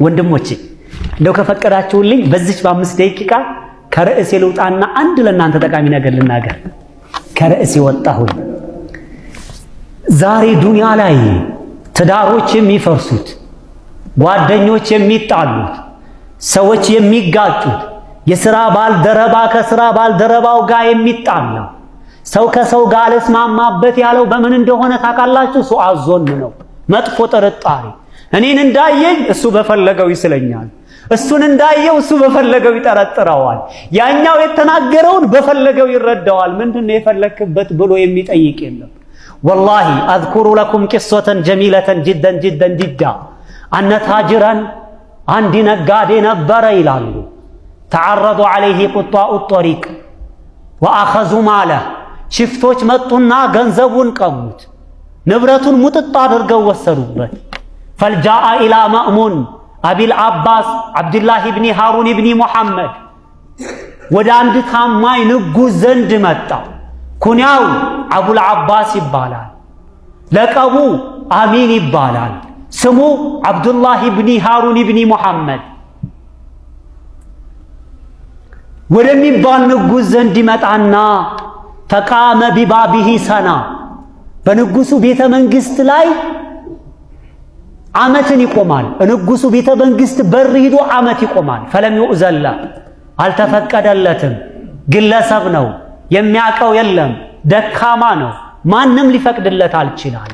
ወንድሞቼ እንደው ከፈቀዳችሁልኝ በዚች በ5 ደቂቃ ከርዕስ ልውጣና አንድ ለእናንተ ጠቃሚ ነገር ልናገር። ከርዕስ ወጣሁኝ። ዛሬ ዱንያ ላይ ትዳሮች የሚፈርሱት፣ ጓደኞች የሚጣሉት፣ ሰዎች የሚጋጩት፣ የሥራ ባልደረባ ከሥራ ባልደረባው ጋር የሚጣላው፣ ሰው ከሰው ጋር አልስማማበት ያለው በምን እንደሆነ ታውቃላችሁ? ሱአ ዞን ነው፣ መጥፎ ጥርጣሬ። እኔን እንዳየኝ እሱ በፈለገው ይስለኛል፣ እሱን እንዳየው እሱ በፈለገው ይጠረጥረዋል፣ ያኛው የተናገረውን በፈለገው ይረዳዋል። ምንድነው የፈለክበት ብሎ የሚጠይቅ የለም። ወላሂ አዝኩሩ ለኩም ቂሶተን ጀሚለተን ጅደን ጅደን ጅዳ አነ ታጅረን አንድ ነጋዴ ነበረ ይላሉ። ተዓረዱ ዐለይሂ ቁጣኡ ጠሪቅ ወአኸዙ ማለ። ሽፍቶች መጡና ገንዘቡን ቀሙት፣ ንብረቱን ሙጥጥ አድርገው ወሰዱበት። ፈልጃአ ኢላ መእሙን አቢል አባስ ዓብድላህ ብኒ ሃሩን ብኒ ሙሐመድ ወደ አንድ ታማኝ ንጉሥ ዘንድ መጣ። ኩንያው አቡል አባስ ይባላል፣ ለቀቡ አሚን ይባላል፣ ስሙ ዓብዱላህ ብኒ ሃሩን ብኒ ሙሐመድ ወደሚባል ንጉሥ ዘንድ ይመጣና ፈቃመ ቢባቢሂ ሰና፣ በንጉሱ ቤተ መንግሥት ላይ ዓመትን ይቆማል። ንጉሱ ቤተ መንግሥት በር ሂዶ ዓመት ይቆማል። ፈለም ይኡዘላ፣ አልተፈቀደለትም። ግለሰብ ነው፣ የሚያቀው የለም፣ ደካማ ነው፣ ማንም ሊፈቅድለት አልችላለ።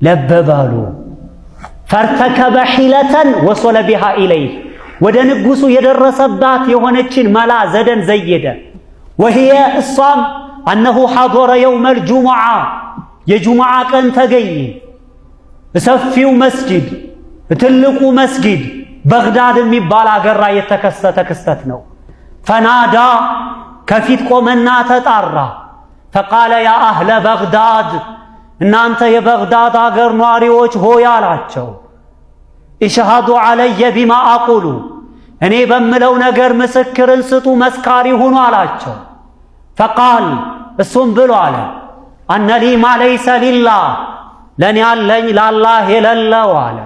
ለበባሉ ፈርተከበ ሒለተን ወሶለ ቢሃ ኢለይህ፣ ወደ ንጉሱ የደረሰባት የሆነችን መላ ዘደን ዘየደ። ወህየ እሷም አነሁ ሐضረ የውመል ጁሙዓ፣ የጁሙዓ ቀን ተገኘ። ሰፊው መስጊድ፣ ትልቁ መስጊድ በግዳድ የሚባል አገር ላይ የተከሰተ ክስተት ነው። ፈናዳ፣ ከፊት ቆመና ተጣራ። ፈቃለ ያ አህለ በግዳድ፣ እናንተ የበግዳድ አገር ኗሪዎች ሆይ አላቸው። ኢሽሃዱ ዐለየ ቢማ አቁሉ፣ እኔ በምለው ነገር ምስክርን ስጡ፣ መስካሪ ሁኑ አላቸው። ፈቃል፣ እሱም ብሎ አለ አነ ሊ ማ ለይሰ ሊላህ፣ ለእኔ ያለኝ ለአላህ የሌለው አለ።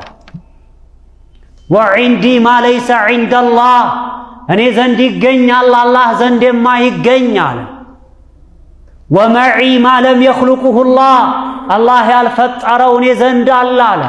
ወዒንዲ ማ ለይሰ ዒንደላህ፣ እኔ ዘንድ ይገኛል አላህ ዘንድ የማይገኝ አለ። ወመዒ ማ ለም የኽሉቅሁላህ፣ አላህ ያልፈጠረው እኔ ዘንድ አለ አለ።